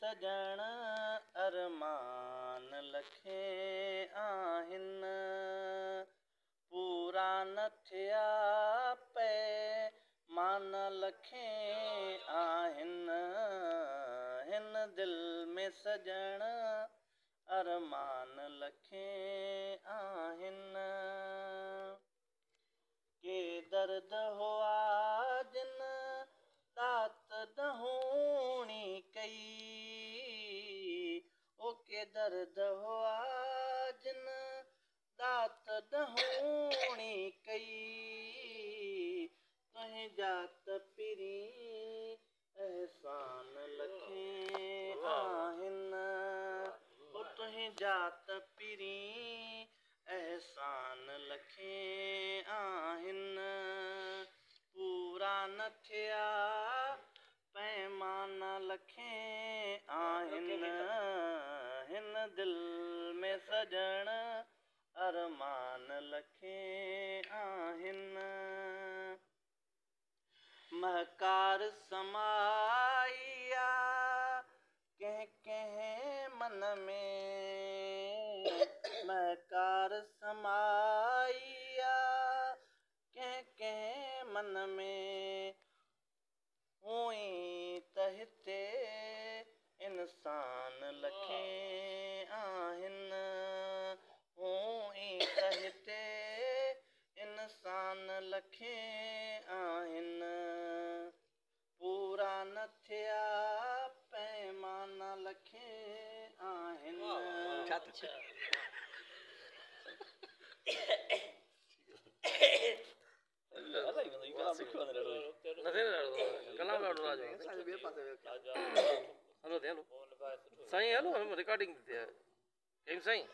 सजण अरमान लखे आहिनि पूरा न थिया पे मान लखे आहिनि हिन दिलि में सजण अरमान लखे आहिनि के दर्द हुआ जिन दात दहूणी कई ओ के दर्द हुआ जिन दात दहूणी कई तुहिं जात पिरी एहसान लखे आहिनि ओ तुहिं जात पिरी एहसान लखे आहिनि पूरा न थिया पैमाना लखे आहिनि हिन दिलि में सजण अरमान लखे आहिनि महकार समाइया कंहिं कंहिं मन में महकार समाइया कंहिं कंहिं मन में हुई त हिते इंसान लखे आहिनि हुई त हिते इंसान लखे आहिनि पूरा न थिया पैमाना लखे आहिनि साईं हलो रिकॉर्डिंग थी थिए साईं